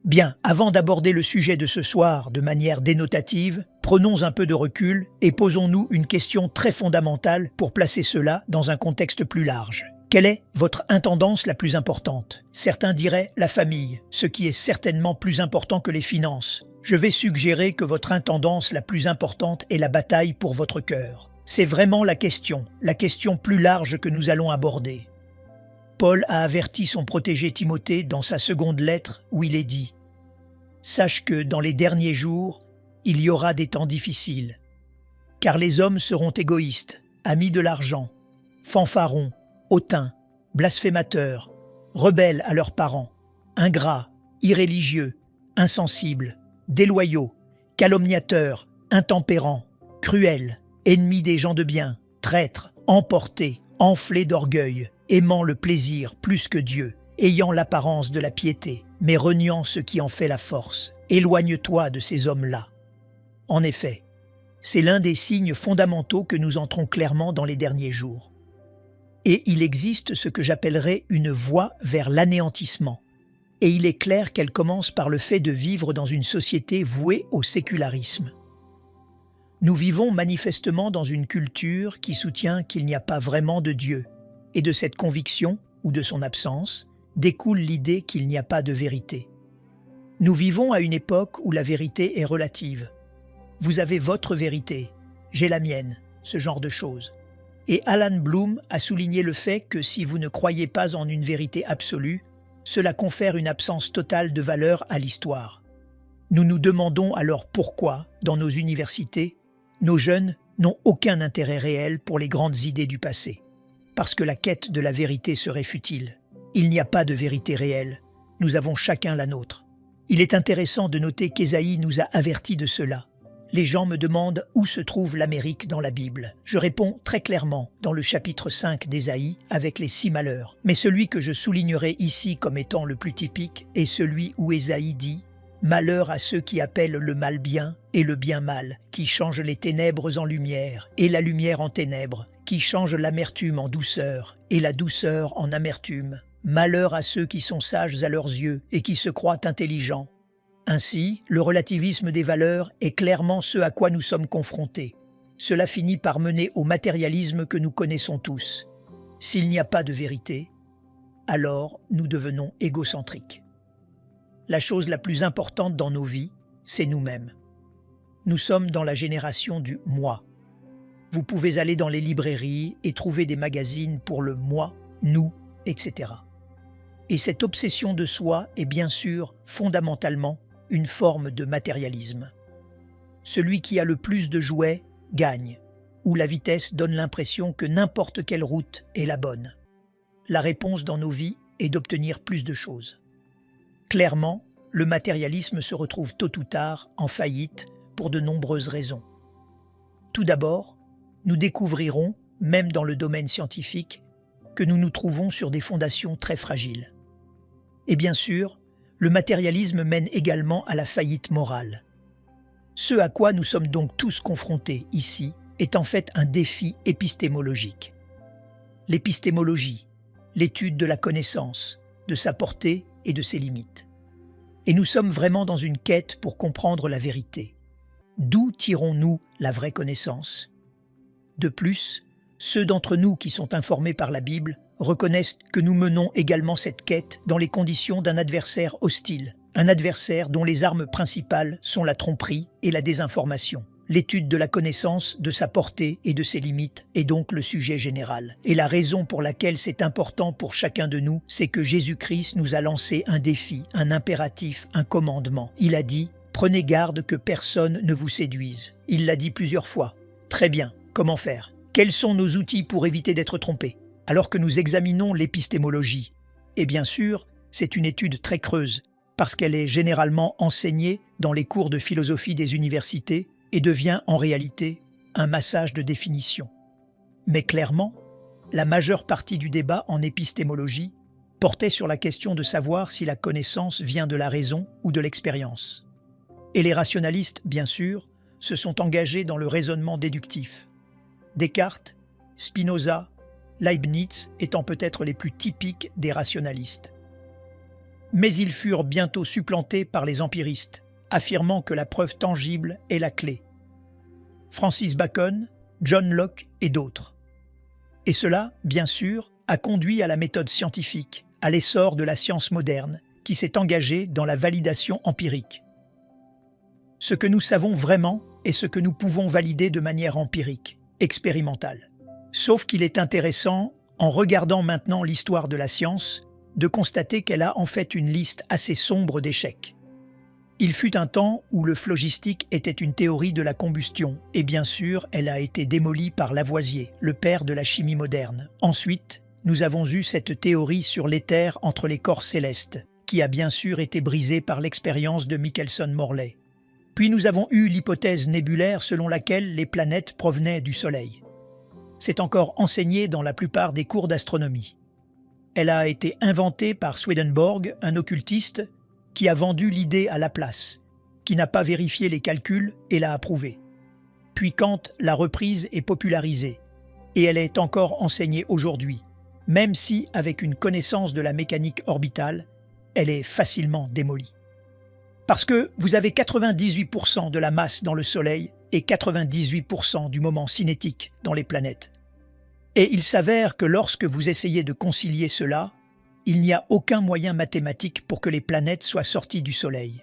Bien, avant d'aborder le sujet de ce soir de manière dénotative, prenons un peu de recul et posons-nous une question très fondamentale pour placer cela dans un contexte plus large. Quelle est votre intendance la plus importante? Certains diraient la famille, ce qui est certainement plus important que les finances. Je vais suggérer que votre intendance la plus importante est la bataille pour votre cœur. C'est vraiment la question plus large que nous allons aborder. Paul a averti son protégé Timothée dans sa seconde lettre où il est dit « Sache que dans les derniers jours, il y aura des temps difficiles, car les hommes seront égoïstes, amis de l'argent, fanfarons, hautains, blasphémateurs, rebelles à leurs parents, ingrats, irréligieux, insensibles, déloyaux, calomniateurs, intempérants, cruels, ennemis des gens de bien, traîtres, emportés, enflés d'orgueil, aimant le plaisir plus que Dieu, ayant l'apparence de la piété, mais reniant ce qui en fait la force. Éloigne-toi de ces hommes-là. » En effet, c'est l'un des signes fondamentaux que nous entrons clairement dans les derniers jours. Et il existe ce que j'appellerais une voie vers l'anéantissement. Et il est clair qu'elle commence par le fait de vivre dans une société vouée au sécularisme. Nous vivons manifestement dans une culture qui soutient qu'il n'y a pas vraiment de Dieu, et de cette conviction, ou de son absence, découle l'idée qu'il n'y a pas de vérité. Nous vivons à une époque où la vérité est relative. Vous avez votre vérité, j'ai la mienne, ce genre de choses. Et Alan Bloom a souligné le fait que si vous ne croyez pas en une vérité absolue, cela confère une absence totale de valeur à l'histoire. Nous nous demandons alors pourquoi, dans nos universités, nos jeunes n'ont aucun intérêt réel pour les grandes idées du passé. Parce que la quête de la vérité serait futile. Il n'y a pas de vérité réelle, nous avons chacun la nôtre. Il est intéressant de noter qu'Ésaïe nous a avertis de cela. Les gens me demandent où se trouve l'Amérique dans la Bible. Je réponds très clairement dans le chapitre 5 d'Ésaïe avec les 6 malheurs. Mais celui que je soulignerai ici comme étant le plus typique est celui où Ésaïe dit « Malheur à ceux qui appellent le mal bien et le bien mal, qui changent les ténèbres en lumière et la lumière en ténèbres, qui changent l'amertume en douceur et la douceur en amertume. Malheur à ceux qui sont sages à leurs yeux et qui se croient intelligents. » Ainsi, le relativisme des valeurs est clairement ce à quoi nous sommes confrontés. Cela finit par mener au matérialisme que nous connaissons tous. S'il n'y a pas de vérité, alors nous devenons égocentriques. La chose la plus importante dans nos vies, c'est nous-mêmes. Nous sommes dans la génération du « moi ». Vous pouvez aller dans les librairies et trouver des magazines pour le « moi », « nous », etc. Et cette obsession de soi est bien sûr, fondamentalement, une forme de matérialisme. Celui qui a le plus de jouets gagne, ou la vitesse donne l'impression que n'importe quelle route est la bonne. La réponse dans nos vies est d'obtenir plus de choses. Clairement, le matérialisme se retrouve tôt ou tard en faillite pour de nombreuses raisons. Tout d'abord, nous découvrirons, même dans le domaine scientifique, que nous nous trouvons sur des fondations très fragiles. Et bien sûr, le matérialisme mène également à la faillite morale. Ce à quoi nous sommes donc tous confrontés ici est en fait un défi épistémologique. L'épistémologie, l'étude de la connaissance, de sa portée et de ses limites. Et nous sommes vraiment dans une quête pour comprendre la vérité. D'où tirons-nous la vraie connaissance? De plus, ceux d'entre nous qui sont informés par la Bible reconnaissent que nous menons également cette quête dans les conditions d'un adversaire hostile, un adversaire dont les armes principales sont la tromperie et la désinformation. L'étude de la connaissance, de sa portée et de ses limites est donc le sujet général. Et la raison pour laquelle c'est important pour chacun de nous, c'est que Jésus-Christ nous a lancé un défi, un impératif, un commandement. Il a dit « Prenez garde que personne ne vous séduise ». Il l'a dit plusieurs fois. Très bien, comment faire? Quels sont nos outils pour éviter d'être trompés? Alors que nous examinons l'épistémologie, et bien sûr, c'est une étude très creuse, parce qu'elle est généralement enseignée dans les cours de philosophie des universités et devient en réalité un massage de définition. Mais clairement, la majeure partie du débat en épistémologie portait sur la question de savoir si la connaissance vient de la raison ou de l'expérience. Et les rationalistes, bien sûr, se sont engagés dans le raisonnement déductif. Descartes, Spinoza, Leibniz étant peut-être les plus typiques des rationalistes. Mais ils furent bientôt supplantés par les empiristes, affirmant que la preuve tangible est la clé. Francis Bacon, John Locke et d'autres. Et cela, bien sûr, a conduit à la méthode scientifique, à l'essor de la science moderne, qui s'est engagée dans la validation empirique. Ce que nous savons vraiment est ce que nous pouvons valider de manière empirique, expérimentale. Sauf qu'il est intéressant, en regardant maintenant l'histoire de la science, de constater qu'elle a en fait une liste assez sombre d'échecs. Il fut un temps où le phlogistique était une théorie de la combustion, et bien sûr, elle a été démolie par Lavoisier, le père de la chimie moderne. Ensuite, nous avons eu cette théorie sur l'éther entre les corps célestes, qui a bien sûr été brisée par l'expérience de Michelson-Morley. Puis nous avons eu l'hypothèse nébulaire selon laquelle les planètes provenaient du Soleil. C'est encore enseigné dans la plupart des cours d'astronomie. Elle a été inventée par Swedenborg, un occultiste, qui a vendu l'idée à Laplace, qui n'a pas vérifié les calculs et l'a approuvée. Puis Kant l'a reprise et popularisée, et elle est encore enseignée aujourd'hui, même si, avec une connaissance de la mécanique orbitale, elle est facilement démolie. Parce que vous avez 98% de la masse dans le Soleil et 98% du moment cinétique dans les planètes. Et il s'avère que lorsque vous essayez de concilier cela, il n'y a aucun moyen mathématique pour que les planètes soient sorties du Soleil.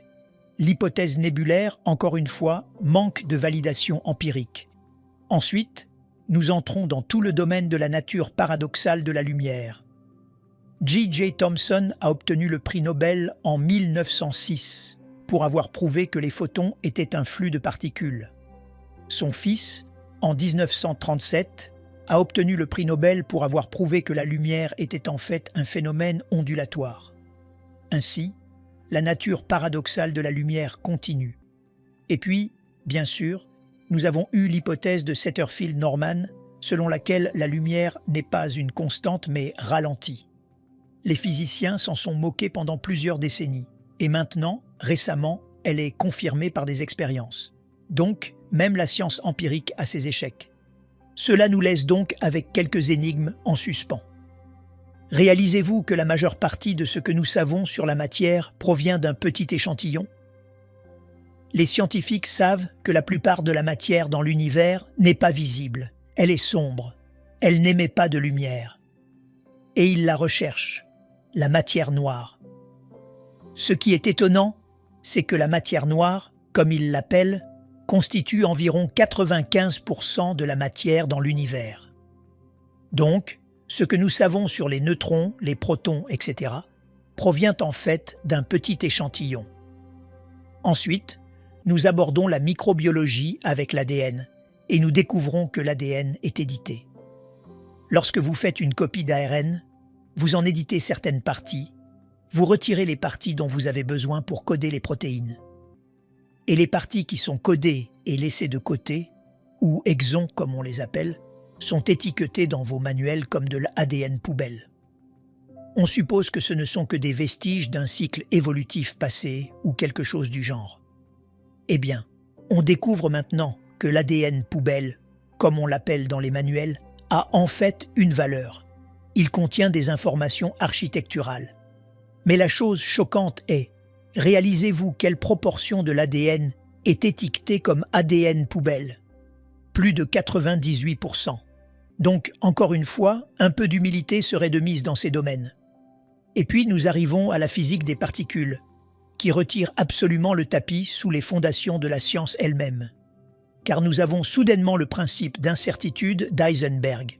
L'hypothèse nébulaire, encore une fois, manque de validation empirique. Ensuite, nous entrons dans tout le domaine de la nature paradoxale de la lumière. J.J. Thomson a obtenu le prix Nobel en 1906 pour avoir prouvé que les photons étaient un flux de particules. Son fils, en 1937, a obtenu le prix Nobel pour avoir prouvé que la lumière était en fait un phénomène ondulatoire. Ainsi, la nature paradoxale de la lumière continue. Et puis, bien sûr, nous avons eu l'hypothèse de Setterfield-Norman, selon laquelle la lumière n'est pas une constante mais ralentie. Les physiciens s'en sont moqués pendant plusieurs décennies, et maintenant, récemment, elle est confirmée par des expériences. Donc, même la science empirique a ses échecs. Cela nous laisse donc avec quelques énigmes en suspens. Réalisez-vous que la majeure partie de ce que nous savons sur la matière provient d'un petit échantillon? Les scientifiques savent que la plupart de la matière dans l'univers n'est pas visible, elle est sombre, elle n'émet pas de lumière. Et ils la recherchent, la matière noire. Ce qui est étonnant, c'est que la matière noire, comme ils l'appellent, constitue environ 95% de la matière dans l'univers. Donc, ce que nous savons sur les neutrons, les protons, etc., provient en fait d'un petit échantillon. Ensuite, nous abordons la microbiologie avec l'ADN et nous découvrons que l'ADN est édité. Lorsque vous faites une copie d'ARN, vous en éditez certaines parties, vous retirez les parties dont vous avez besoin pour coder les protéines. Et les parties qui sont codées et laissées de côté, ou exons comme on les appelle, sont étiquetées dans vos manuels comme de l'ADN poubelle. On suppose que ce ne sont que des vestiges d'un cycle évolutif passé ou quelque chose du genre. Eh bien, on découvre maintenant que l'ADN poubelle, comme on l'appelle dans les manuels, a en fait une valeur. Il contient des informations architecturales. Mais la chose choquante est, réalisez-vous quelle proportion de l'ADN est étiquetée comme ADN poubelle? Plus de 98%. Donc, encore une fois, un peu d'humilité serait de mise dans ces domaines. Et puis nous arrivons à la physique des particules, qui retire absolument le tapis sous les fondations de la science elle-même. Car nous avons soudainement le principe d'incertitude d'Heisenberg,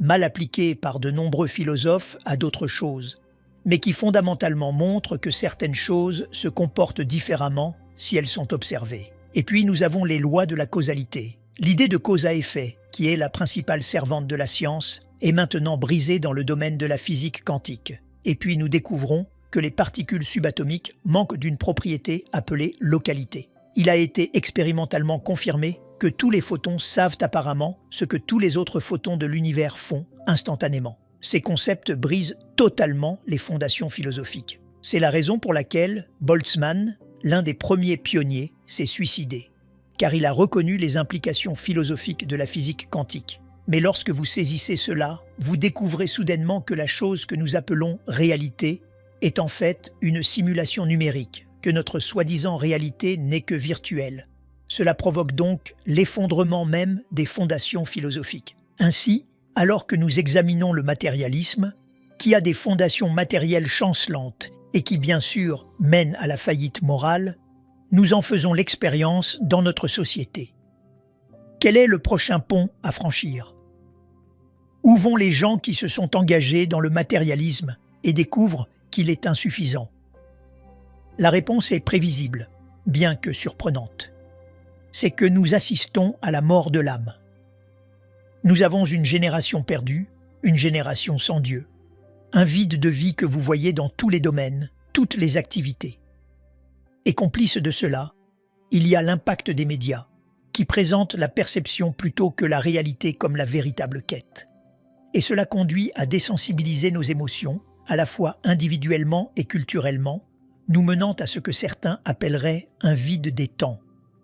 mal appliqué par de nombreux philosophes à d'autres choses, mais qui fondamentalement montre que certaines choses se comportent différemment si elles sont observées. Et puis nous avons les lois de la causalité. L'idée de cause à effet, qui est la principale servante de la science, est maintenant brisée dans le domaine de la physique quantique. Et puis nous découvrons que les particules subatomiques manquent d'une propriété appelée localité. Il a été expérimentalement confirmé que tous les photons savent apparemment ce que tous les autres photons de l'univers font instantanément. Ces concepts brisent totalement les fondations philosophiques. C'est la raison pour laquelle Boltzmann, l'un des premiers pionniers, s'est suicidé, car il a reconnu les implications philosophiques de la physique quantique. Mais lorsque vous saisissez cela, vous découvrez soudainement que la chose que nous appelons réalité est en fait une simulation numérique, que notre soi-disant réalité n'est que virtuelle. Cela provoque donc l'effondrement même des fondations philosophiques. Ainsi, alors que nous examinons le matérialisme, qui a des fondations matérielles chancelantes et qui bien sûr mène à la faillite morale, nous en faisons l'expérience dans notre société. Quel est le prochain pont à franchir? Où vont les gens qui se sont engagés dans le matérialisme et découvrent qu'il est insuffisant? La réponse est prévisible, bien que surprenante. C'est que nous assistons à la mort de l'âme. Nous avons une génération perdue, une génération sans Dieu. Un vide de vie que vous voyez dans tous les domaines, toutes les activités. Et complice de cela, il y a l'impact des médias, qui présentent la perception plutôt que la réalité comme la véritable quête. Et cela conduit à désensibiliser nos émotions, à la fois individuellement et culturellement, nous menant à ce que certains appelleraient un vide des temps,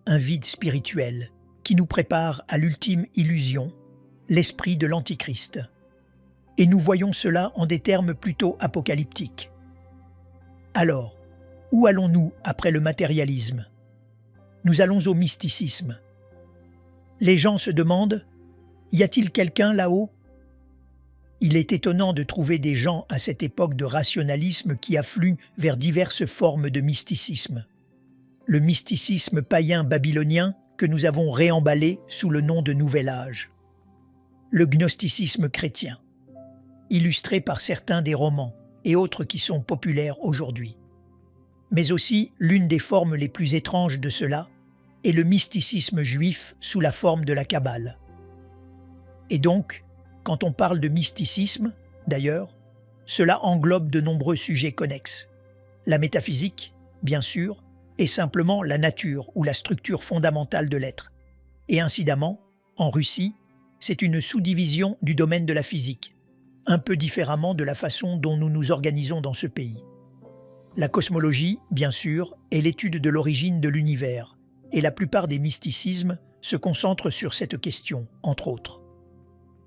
un vide spirituel, qui nous prépare à l'ultime illusion, l'esprit de l'Antichrist. Et nous voyons cela en des termes plutôt apocalyptiques. Alors, où allons-nous après le matérialisme? Nous allons au mysticisme. Les gens se demandent, y a-t-il quelqu'un là-haut? Il est étonnant de trouver des gens à cette époque de rationalisme qui affluent vers diverses formes de mysticisme. Le mysticisme païen babylonien que nous avons réemballé sous le nom de Nouvel Âge. Le gnosticisme chrétien, illustré par certains des romans et autres qui sont populaires aujourd'hui. Mais aussi, l'une des formes les plus étranges de cela est le mysticisme juif sous la forme de la Kabbale. Et donc, quand on parle de mysticisme, d'ailleurs, cela englobe de nombreux sujets connexes. La métaphysique, bien sûr, est simplement la nature ou la structure fondamentale de l'être. Et incidemment, en Russie, c'est une sous-division du domaine de la physique, un peu différemment de la façon dont nous nous organisons dans ce pays. La cosmologie, bien sûr, est l'étude de l'origine de l'univers, et la plupart des mysticismes se concentrent sur cette question, entre autres.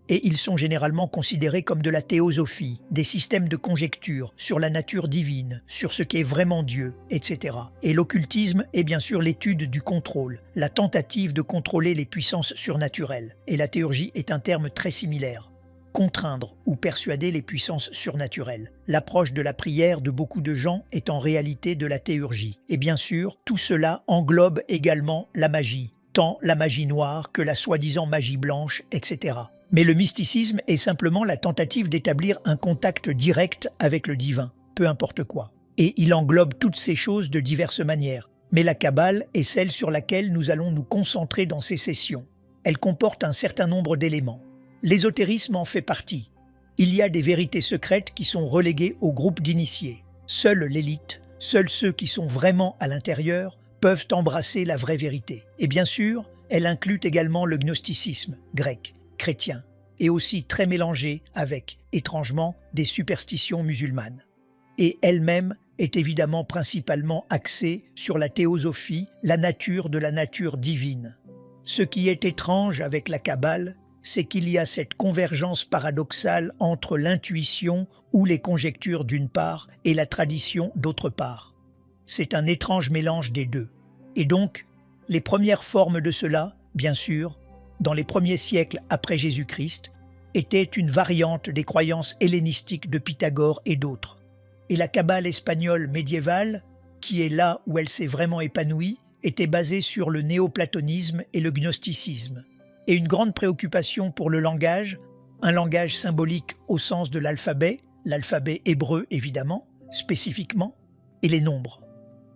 Et ils sont généralement considérés comme de la théosophie, des systèmes de conjecture sur la nature divine, sur ce qu'est vraiment Dieu, etc. Et l'occultisme est bien sûr l'étude du contrôle, la tentative de contrôler les puissances surnaturelles. Et la théurgie est un terme très similaire. Contraindre ou persuader les puissances surnaturelles. L'approche de la prière de beaucoup de gens est en réalité de la théurgie. Et bien sûr, tout cela englobe également la magie, tant la magie noire que la soi-disant magie blanche, etc. Mais le mysticisme est simplement la tentative d'établir un contact direct avec le divin, peu importe quoi. Et il englobe toutes ces choses de diverses manières. Mais la Kabbale est celle sur laquelle nous allons nous concentrer dans ces sessions. Elle comporte un certain nombre d'éléments. L'ésotérisme en fait partie. Il y a des vérités secrètes qui sont reléguées au groupe d'initiés. Seule l'élite, seuls ceux qui sont vraiment à l'intérieur peuvent embrasser la vraie vérité. Et bien sûr, elle inclut également le gnosticisme grec, chrétien, et aussi très mélangé avec, étrangement, des superstitions musulmanes. Et elle-même est évidemment principalement axée sur la théosophie, la nature de la nature divine. Ce qui est étrange avec la Kabbale, c'est qu'il y a cette convergence paradoxale entre l'intuition ou les conjectures d'une part et la tradition d'autre part. C'est un étrange mélange des deux. Et donc, les premières formes de cela, bien sûr, dans les premiers siècles après Jésus-Christ, étaient une variante des croyances hellénistiques de Pythagore et d'autres. Et la Kabbale espagnole médiévale, qui est là où elle s'est vraiment épanouie, était basée sur le néoplatonisme et le gnosticisme. Et une grande préoccupation pour le langage, un langage symbolique au sens de l'alphabet hébreu évidemment, spécifiquement, et les nombres.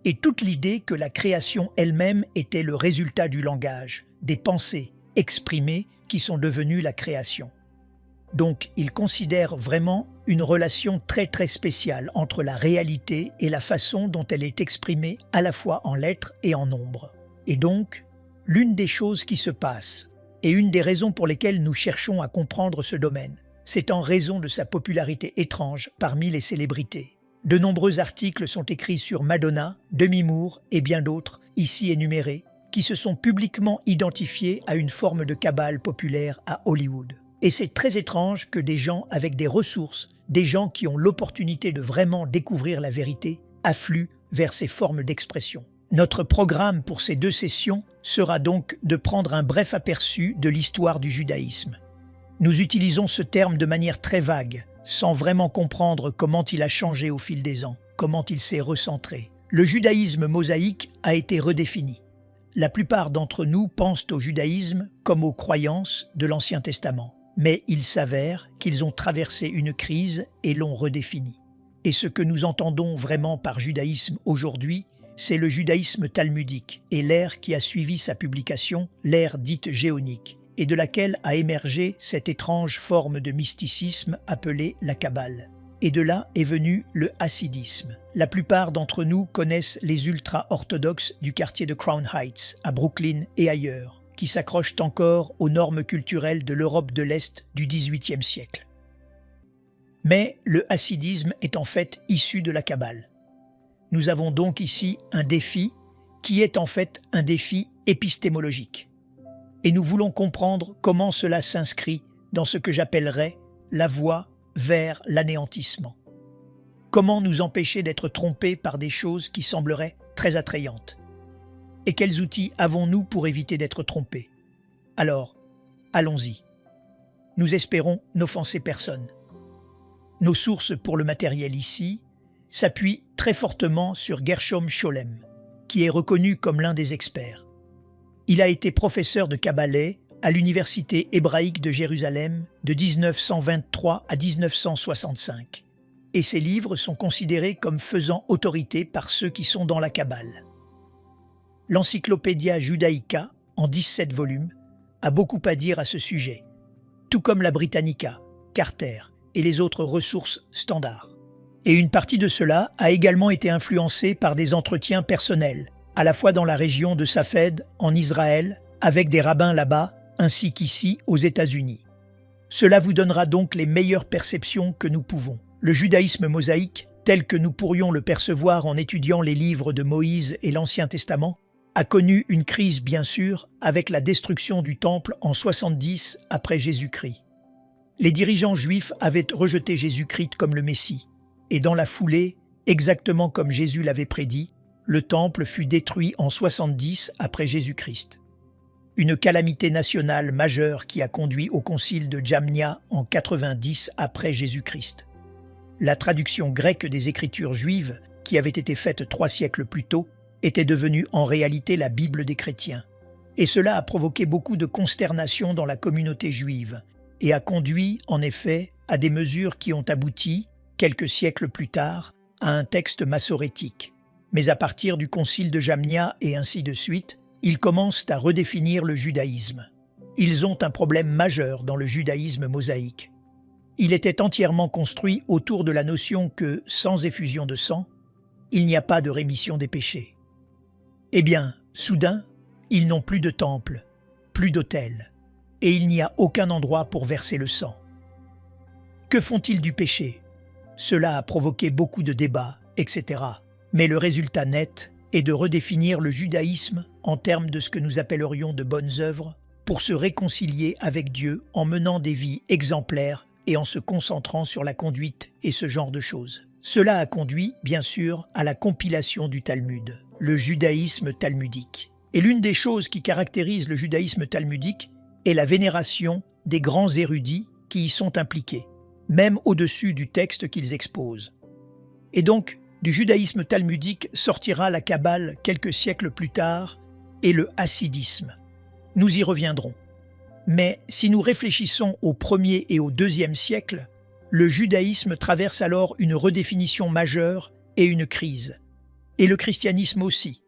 Et toute l'idée que la création elle-même était le résultat du langage, des pensées exprimées qui sont devenues la création. Donc il considère vraiment une relation très très spéciale entre la réalité et la façon dont elle est exprimée à la fois en lettres et en nombres. Et donc, l'une des choses qui se passe, et une des raisons pour lesquelles nous cherchons à comprendre ce domaine, c'est en raison de sa popularité étrange parmi les célébrités. De nombreux articles sont écrits sur Madonna, Demi Moore et bien d'autres, ici énumérés, qui se sont publiquement identifiés à une forme de Kabbale populaire à Hollywood. Et c'est très étrange que des gens avec des ressources, des gens qui ont l'opportunité de vraiment découvrir la vérité, affluent vers ces formes d'expression. Notre programme pour ces 2 sessions sera donc de prendre un bref aperçu de l'histoire du judaïsme. Nous utilisons ce terme de manière très vague, sans vraiment comprendre comment il a changé au fil des ans, comment il s'est recentré. Le judaïsme mosaïque a été redéfini. La plupart d'entre nous pensent au judaïsme comme aux croyances de l'Ancien Testament, mais il s'avère qu'ils ont traversé une crise et l'ont redéfini. Et ce que nous entendons vraiment par judaïsme aujourd'hui, c'est le judaïsme talmudique et l'ère qui a suivi sa publication, l'ère dite géonique, et de laquelle a émergé cette étrange forme de mysticisme appelée la Kabbale. Et de là est venu le hassidisme. La plupart d'entre nous connaissent les ultra-orthodoxes du quartier de Crown Heights, à Brooklyn et ailleurs, qui s'accrochent encore aux normes culturelles de l'Europe de l'Est du XVIIIe siècle. Mais le hassidisme est en fait issu de la Kabbale. Nous avons donc ici un défi qui est en fait un défi épistémologique. Et nous voulons comprendre comment cela s'inscrit dans ce que j'appellerais la voie vers l'anéantissement. Comment nous empêcher d'être trompés par des choses qui sembleraient très attrayantes? Et quels outils avons-nous pour éviter d'être trompés? Alors, allons-y. Nous espérons n'offenser personne. Nos sources pour le matériel ici s'appuient très fortement sur Gershom Scholem, qui est reconnu comme l'un des experts. Il a été professeur de Kabbale à l'Université hébraïque de Jérusalem de 1923 à 1965, et ses livres sont considérés comme faisant autorité par ceux qui sont dans la Kabbale. L'Encyclopædia Judaica, en 17 volumes, a beaucoup à dire à ce sujet, tout comme la Britannica, Carter et les autres ressources standards. Et une partie de cela a également été influencée par des entretiens personnels, à la fois dans la région de Safed, en Israël, avec des rabbins là-bas, ainsi qu'ici aux États-Unis. Cela vous donnera donc les meilleures perceptions que nous pouvons. Le judaïsme mosaïque, tel que nous pourrions le percevoir en étudiant les livres de Moïse et l'Ancien Testament, a connu une crise bien sûr avec la destruction du Temple en 70 après Jésus-Christ. Les dirigeants juifs avaient rejeté Jésus-Christ comme le Messie, et dans la foulée, exactement comme Jésus l'avait prédit, le Temple fut détruit en 70 après Jésus-Christ. Une calamité nationale majeure qui a conduit au concile de Jamnia en 90 après Jésus-Christ. La traduction grecque des Écritures juives, qui avait été faite 3 siècles plus tôt, était devenue en réalité la Bible des chrétiens. Et cela a provoqué beaucoup de consternation dans la communauté juive et a conduit, en effet, à des mesures qui ont abouti, quelques siècles plus tard, à un texte massorétique. Mais à partir du concile de Jamnia et ainsi de suite, ils commencent à redéfinir le judaïsme. Ils ont un problème majeur dans le judaïsme mosaïque. Il était entièrement construit autour de la notion que, sans effusion de sang, il n'y a pas de rémission des péchés. Eh bien, soudain, ils n'ont plus de temple, plus d'autel, et il n'y a aucun endroit pour verser le sang. Que font-ils du péché? Cela a provoqué beaucoup de débats, etc. Mais le résultat net est de redéfinir le judaïsme en termes de ce que nous appellerions de bonnes œuvres pour se réconcilier avec Dieu en menant des vies exemplaires et en se concentrant sur la conduite et ce genre de choses. Cela a conduit, bien sûr, à la compilation du Talmud, le judaïsme talmudique. Et l'une des choses qui caractérise le judaïsme talmudique est la vénération des grands érudits qui y sont impliqués, même au-dessus du texte qu'ils exposent. Et donc, du judaïsme talmudique sortira la Kabbale quelques siècles plus tard et le hassidisme. Nous y reviendrons. Mais si nous réfléchissons au 1er et au 2e siècle, le judaïsme traverse alors une redéfinition majeure et une crise. Et le christianisme aussi.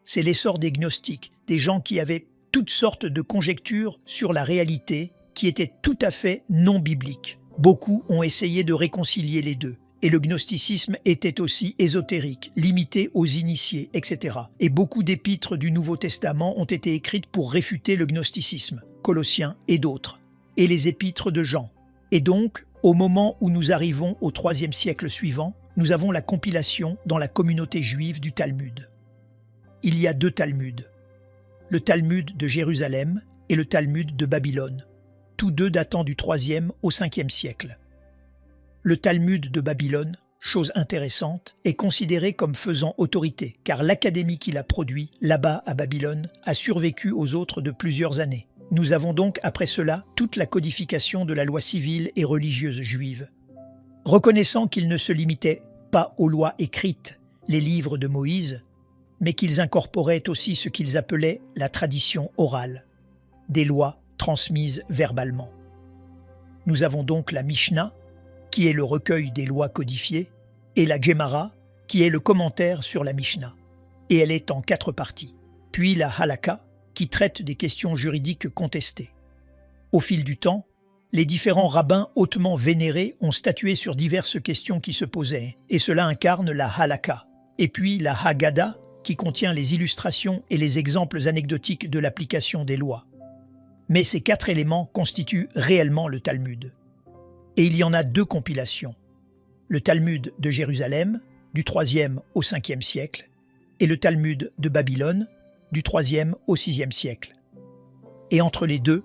C'est l'essor des gnostiques, des gens qui avaient toutes sortes de conjectures sur la réalité qui étaient tout à fait non bibliques. Beaucoup ont essayé de réconcilier les deux. Et le gnosticisme était aussi ésotérique, limité aux initiés, etc. Et beaucoup d'épîtres du Nouveau Testament ont été écrites pour réfuter le gnosticisme, Colossiens et d'autres, et les épîtres de Jean. Et donc, au moment où nous arrivons au 3e siècle suivant, nous avons la compilation dans la communauté juive du Talmud. Il y a 2 Talmuds, le Talmud de Jérusalem et le Talmud de Babylone. tous deux datant du IIIe au Ve siècle. Le Talmud de Babylone, chose intéressante, est considéré comme faisant autorité, car l'académie qui l'a produit, là-bas à Babylone, a survécu aux autres de plusieurs années. Nous avons donc après cela toute la codification de la loi civile et religieuse juive. Reconnaissant qu'ils ne se limitaient pas aux lois écrites, les livres de Moïse, mais qu'ils incorporaient aussi ce qu'ils appelaient la tradition orale, des lois transmises verbalement. Nous avons donc la Mishnah, qui est le recueil des lois codifiées, et la Gemara, qui est le commentaire sur la Mishnah, et elle est en 4 parties. Puis la Halakha, qui traite des questions juridiques contestées. Au fil du temps, les différents rabbins hautement vénérés ont statué sur diverses questions qui se posaient, et cela incarne la Halakha. Et puis la Haggadah, qui contient les illustrations et les exemples anecdotiques de l'application des lois. Mais ces 4 éléments constituent réellement le Talmud. Et il y en a 2 compilations. Le Talmud de Jérusalem, du IIIe au Ve siècle, et le Talmud de Babylone, du IIIe au VIe siècle. Et entre les deux,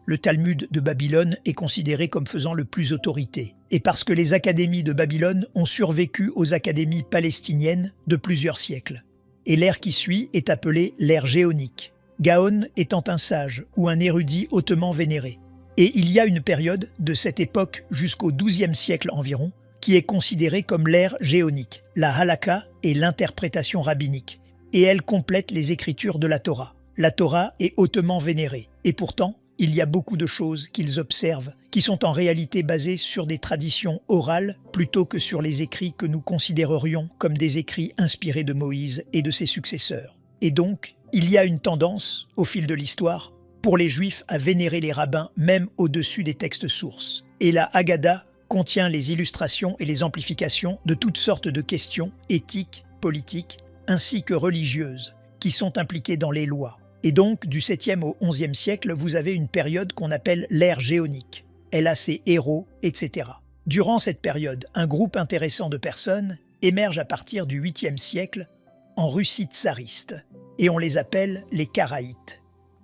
le Talmud de Babylone est considéré comme faisant le plus autorité, et parce que les académies de Babylone ont survécu aux académies palestiniennes de plusieurs siècles. Et l'ère qui suit est appelée l'ère géonique, Gaon étant un sage ou un érudit hautement vénéré. Et il y a une période, de cette époque jusqu'au XIIe siècle environ, qui est considérée comme l'ère géonique, la halakha et l'interprétation rabbinique, et elle complète les écritures de la Torah. La Torah est hautement vénérée, et pourtant, il y a beaucoup de choses qu'ils observent qui sont en réalité basées sur des traditions orales plutôt que sur les écrits que nous considérerions comme des écrits inspirés de Moïse et de ses successeurs. Et donc, il y a une tendance, au fil de l'histoire, pour les Juifs à vénérer les rabbins même au-dessus des textes sources. Et la Haggadah contient les illustrations et les amplifications de toutes sortes de questions éthiques, politiques, ainsi que religieuses, qui sont impliquées dans les lois. Et donc, du 7e au 11e siècle, vous avez une période qu'on appelle l'ère géonique. Elle a ses héros, etc. Durant cette période, un groupe intéressant de personnes émerge à partir du 8e siècle en Russie tsariste, et on les appelle les Karaïtes.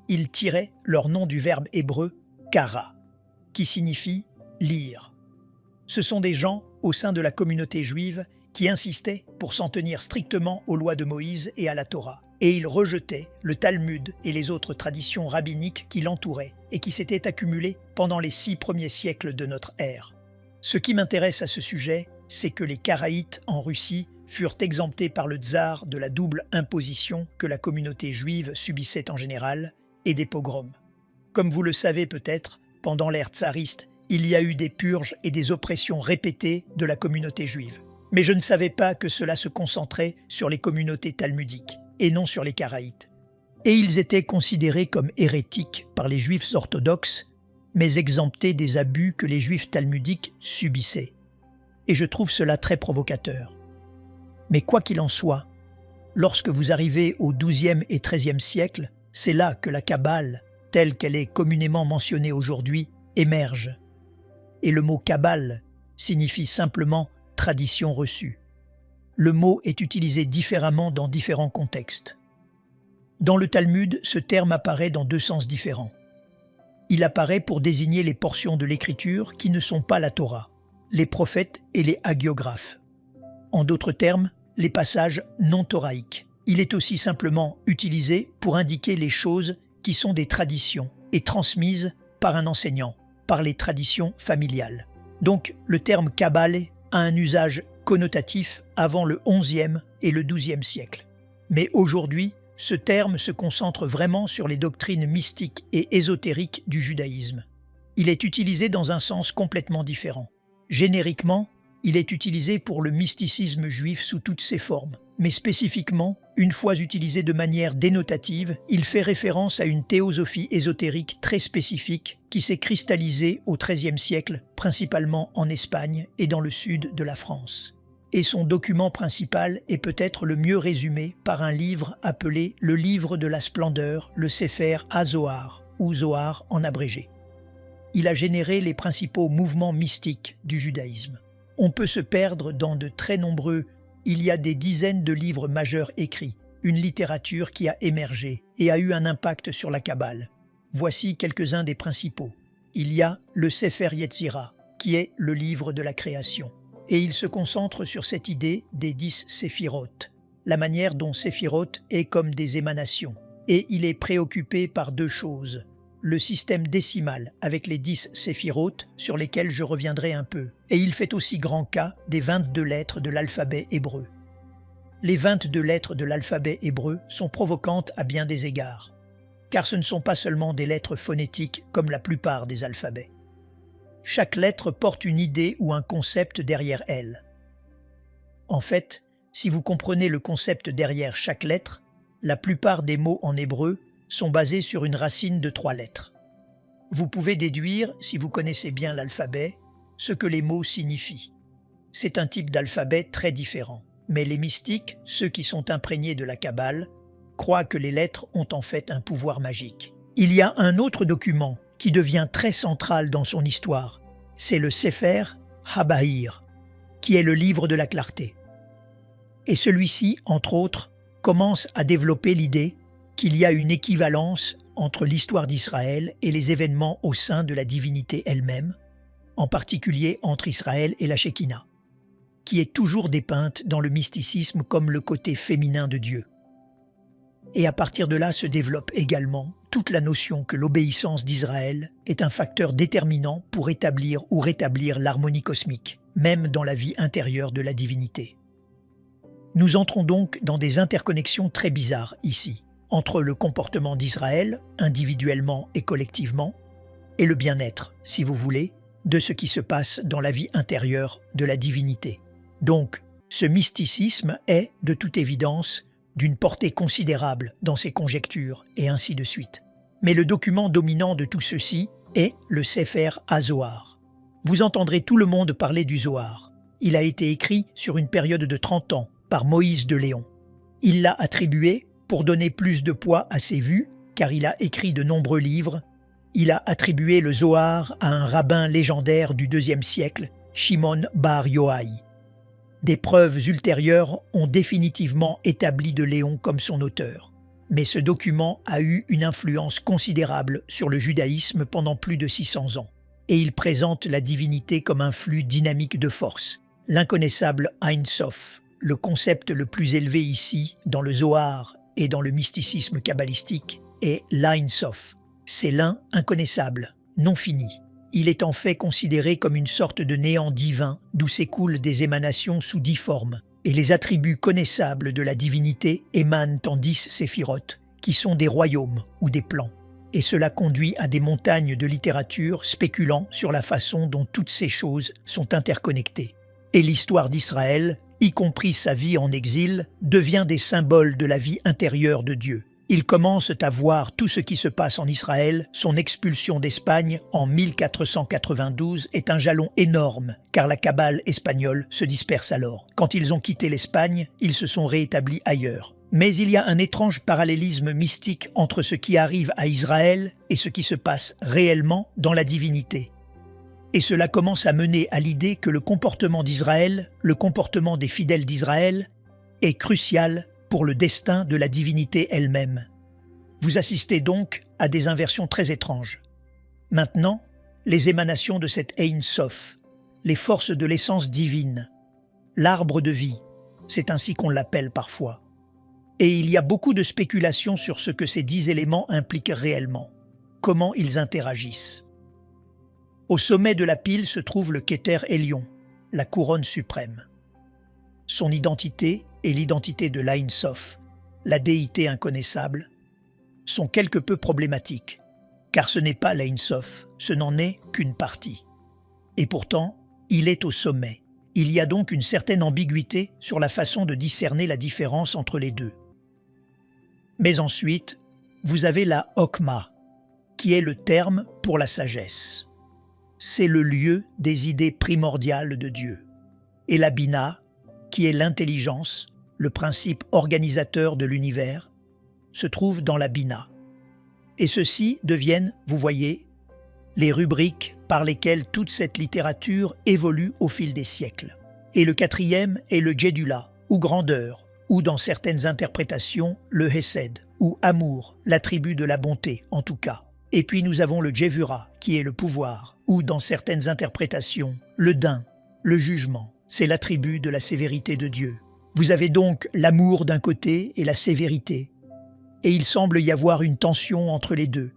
Ils tiraient leur nom du verbe hébreu « kara », qui signifie « lire ». Ce sont des gens, au sein de la communauté juive, qui insistaient pour s'en tenir strictement aux lois de Moïse et à la Torah, et ils rejetaient le Talmud et les autres traditions rabbiniques qui l'entouraient et qui s'étaient accumulées pendant les 6 premiers siècles de notre ère. Ce qui m'intéresse à ce sujet, c'est que les Karaïtes en Russie furent exemptés par le tsar de la double imposition que la communauté juive subissait en général et des pogroms. Comme vous le savez peut-être, pendant l'ère tsariste, il y a eu des purges et des oppressions répétées de la communauté juive. Mais je ne savais pas que cela se concentrait sur les communautés talmudiques et non sur les Karaïtes. Et ils étaient considérés comme hérétiques par les juifs orthodoxes, mais exemptés des abus que les juifs talmudiques subissaient. Et je trouve cela très provocateur. Mais quoi qu'il en soit, lorsque vous arrivez au XIIe et XIIIe siècle, c'est là que la Kabbale, telle qu'elle est communément mentionnée aujourd'hui, émerge. Et le mot Kabbale signifie simplement « tradition reçue ». Le mot est utilisé différemment dans différents contextes. Dans le Talmud, ce terme apparaît dans 2 sens différents. Il apparaît pour désigner les portions de l'Écriture qui ne sont pas la Torah, les prophètes et les hagiographes. En d'autres termes, les passages non thoraïques. Il est aussi simplement utilisé pour indiquer les choses qui sont des traditions et transmises par un enseignant, par les traditions familiales. Donc, le terme Kabbale a un usage connotatif avant le XIe et le XIIe siècle. Mais aujourd'hui, ce terme se concentre vraiment sur les doctrines mystiques et ésotériques du judaïsme. Il est utilisé dans un sens complètement différent. Génériquement, il est utilisé pour le mysticisme juif sous toutes ses formes. Mais spécifiquement, une fois utilisé de manière dénotative, il fait référence à une théosophie ésotérique très spécifique qui s'est cristallisée au XIIIe siècle, principalement en Espagne et dans le sud de la France. Et son document principal est peut-être le mieux résumé par un livre appelé le Livre de la Splendeur, le Sefer HaZohar, ou Zohar en abrégé. Il a généré les principaux mouvements mystiques du judaïsme. On peut se perdre dans de très nombreux. Il y a des dizaines de livres majeurs écrits, une littérature qui a émergé et a eu un impact sur la Kabbale. Voici quelques-uns des principaux. il y a le Sefer Yetzira, qui est le livre de la création. Et il se concentre sur cette idée des 10 séphirotes, la manière dont séphirotes est comme des émanations. Et il est préoccupé par deux choses. Le système décimal avec les 10 séphirotes sur lesquels je reviendrai un peu. Et il fait aussi grand cas des 22 lettres de l'alphabet hébreu. Les 22 lettres de l'alphabet hébreu sont provocantes à bien des égards, car ce ne sont pas seulement des lettres phonétiques comme la plupart des alphabets. Chaque lettre porte une idée ou un concept derrière elle. En fait, si vous comprenez le concept derrière chaque lettre, la plupart des mots en hébreu sont basés sur une racine de 3 lettres. Vous pouvez déduire, si vous connaissez bien l'alphabet, ce que les mots signifient. C'est un type d'alphabet très différent, mais les mystiques, ceux qui sont imprégnés de la Kabbale, croient que les lettres ont en fait un pouvoir magique. Il y a un autre document qui devient très central dans son histoire, c'est le Sefer HaBahir, qui est le livre de la clarté. Et celui-ci, entre autres, commence à développer l'idée qu'il y a une équivalence entre l'histoire d'Israël et les événements au sein de la divinité elle-même, en particulier entre Israël et la Shekinah, qui est toujours dépeinte dans le mysticisme comme le côté féminin de Dieu. Et à partir de là se développe également toute la notion que l'obéissance d'Israël est un facteur déterminant pour établir ou rétablir l'harmonie cosmique, même dans la vie intérieure de la divinité. Nous entrons donc dans des interconnexions très bizarres ici, entre le comportement d'Israël, individuellement et collectivement, et le bien-être, si vous voulez, de ce qui se passe dans la vie intérieure de la divinité. Donc, ce mysticisme est, de toute évidence, d'une portée considérable dans ses conjectures, et ainsi de suite. Mais le document dominant de tout ceci est le Sefer HaZohar. Vous entendrez tout le monde parler du Zohar. Il a été écrit sur une période de 30 ans par Moïse de Léon. Il l'a attribué pour donner plus de poids à ses vues, car il a écrit de nombreux livres. Il a attribué le Zohar à un rabbin légendaire du IIe siècle, Shimon Bar Yohai. Des preuves ultérieures ont définitivement établi de Léon comme son auteur. Mais ce document a eu une influence considérable sur le judaïsme pendant plus de 600 ans. Et il présente la divinité comme un flux dynamique de force, l'inconnaissable Ein Sof, le concept le plus élevé ici, dans le Zohar et dans le mysticisme kabbalistique, est l'Ein Sof. C'est l'un inconnaissable, non fini. Il est en fait considéré comme une sorte de néant divin d'où s'écoulent des émanations sous 10 formes, et les attributs connaissables de la divinité émanent en 10 séphirotes, qui sont des royaumes ou des plans. Et cela conduit à des montagnes de littérature spéculant sur la façon dont toutes ces choses sont interconnectées. Et l'histoire d'Israël, y compris sa vie en exil, devient des symboles de la vie intérieure de Dieu. Ils commencent à voir tout ce qui se passe en Israël. Son expulsion d'Espagne en 1492 est un jalon énorme, car la Kabbale espagnole se disperse alors. Quand ils ont quitté l'Espagne, ils se sont réétablis ailleurs. Mais il y a un étrange parallélisme mystique entre ce qui arrive à Israël et ce qui se passe réellement dans la divinité. Et cela commence à mener à l'idée que le comportement d'Israël, le comportement des fidèles d'Israël, est crucial pour le destin de la divinité elle-même. Vous assistez donc à des inversions très étranges. Maintenant, les émanations de cet Ein Sof, les forces de l'essence divine, l'arbre de vie, c'est ainsi qu'on l'appelle parfois. Et il y a beaucoup de spéculations sur ce que ces 10 éléments impliquent réellement, comment ils interagissent. Au sommet de la pile se trouve le Keter Elyon, la couronne suprême. Son identité et l'identité de l'Ein Sof, la déité inconnaissable, sont quelque peu problématiques, car ce n'est pas l'Ein Sof, ce n'en est qu'une partie. Et pourtant, il est au sommet. Il y a donc une certaine ambiguïté sur la façon de discerner la différence entre les deux. Mais ensuite, vous avez la Hokma, qui est le terme pour la sagesse. C'est le lieu des idées primordiales de Dieu. Et la Bina, qui est l'intelligence, le principe organisateur de l'univers, se trouve dans la Bina. Et ceux-ci deviennent, vous voyez, les rubriques par lesquelles toute cette littérature évolue au fil des siècles. Et le quatrième est le Jedula, ou grandeur, ou dans certaines interprétations, le Hesed, ou amour, l'attribut de la bonté en tout cas. Et puis nous avons le Jevura, qui est le pouvoir, ou dans certaines interprétations, le Din, le jugement. C'est l'attribut de la sévérité de Dieu. Vous avez donc l'amour d'un côté et la sévérité. Et il semble y avoir une tension entre les deux.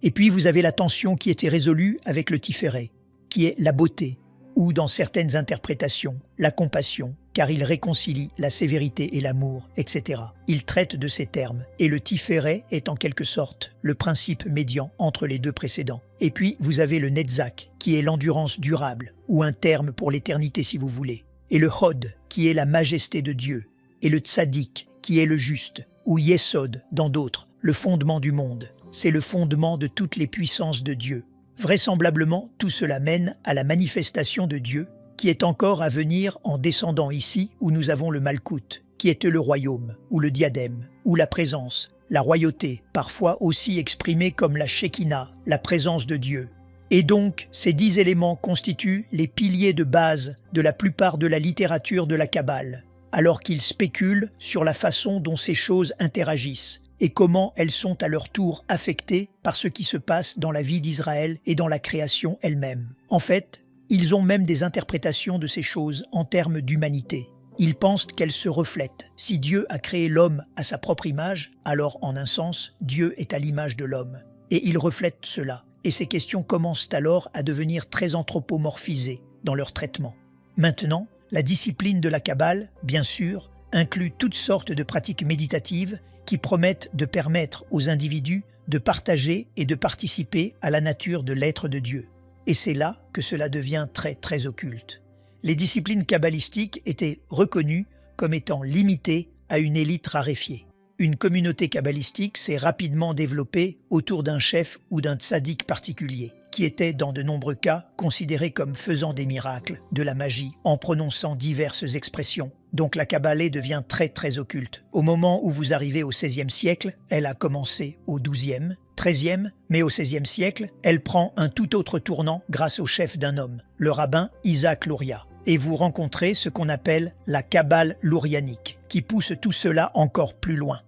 Et puis vous avez la tension qui était résolue avec le Tiferet, qui est la beauté, ou dans certaines interprétations, la compassion, car il réconcilie la sévérité et l'amour, etc. Il traite de ces termes, et le Tiferet est en quelque sorte le principe médian entre les deux précédents. Et puis vous avez le Netzach, qui est l'endurance durable, ou un terme pour l'éternité si vous voulez, et le Hod, qui est la majesté de Dieu, et le Tzadik, qui est le juste, ou Yesod dans d'autres, le fondement du monde. C'est le fondement de toutes les puissances de Dieu. Vraisemblablement, tout cela mène à la manifestation de Dieu, qui est encore à venir en descendant ici où nous avons le Malkout, qui est le royaume, ou le diadème, ou la présence, la royauté, parfois aussi exprimée comme la Shekinah, la présence de Dieu. Et donc, ces 10 éléments constituent les piliers de base de la plupart de la littérature de la Kabbale, alors qu'ils spéculent sur la façon dont ces choses interagissent et comment elles sont à leur tour affectées par ce qui se passe dans la vie d'Israël et dans la création elle-même. En fait, ils ont même des interprétations de ces choses en termes d'humanité. Ils pensent qu'elles se reflètent. Si Dieu a créé l'homme à sa propre image, alors en un sens, Dieu est à l'image de l'homme. Et il reflète cela. Et ces questions commencent alors à devenir très anthropomorphisées dans leur traitement. Maintenant, la discipline de la Kabbale, bien sûr, inclut toutes sortes de pratiques méditatives qui promettent de permettre aux individus de partager et de participer à la nature de l'être de Dieu. Et c'est là que cela devient très très occulte. Les disciplines kabbalistiques étaient reconnues comme étant limitées à une élite raréfiée. Une communauté kabbalistique s'est rapidement développée autour d'un chef ou d'un tzaddik particulier, qui était dans de nombreux cas considéré comme faisant des miracles, de la magie, en prononçant diverses expressions. Donc la Kabbale devient très très occulte. Au moment où vous arrivez au XVIe siècle, elle a commencé au XIIe, XIIIe, mais au XVIe siècle, elle prend un tout autre tournant grâce au chef d'un homme, le rabbin Isaac Luria. Et vous rencontrez ce qu'on appelle la Kabbale lourianique, qui pousse tout cela encore plus loin.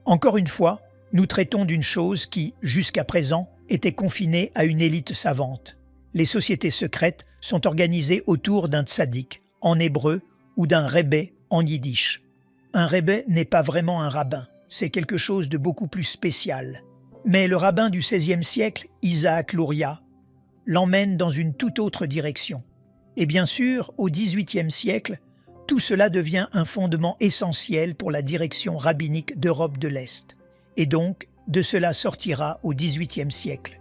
Encore une fois, nous traitons d'une chose qui, jusqu'à présent, était confinée à une élite savante. Les sociétés secrètes sont organisées autour d'un tzaddik, en hébreu, ou d'un rebbe en yiddish. Un rebbe n'est pas vraiment un rabbin, c'est quelque chose de beaucoup plus spécial. Mais le rabbin du XVIe siècle, Isaac Luria, l'emmène dans une toute autre direction. Et bien sûr, au XVIIIe siècle, tout cela devient un fondement essentiel pour la direction rabbinique d'Europe de l'Est. Et donc, de cela sortira au XVIIIe siècle.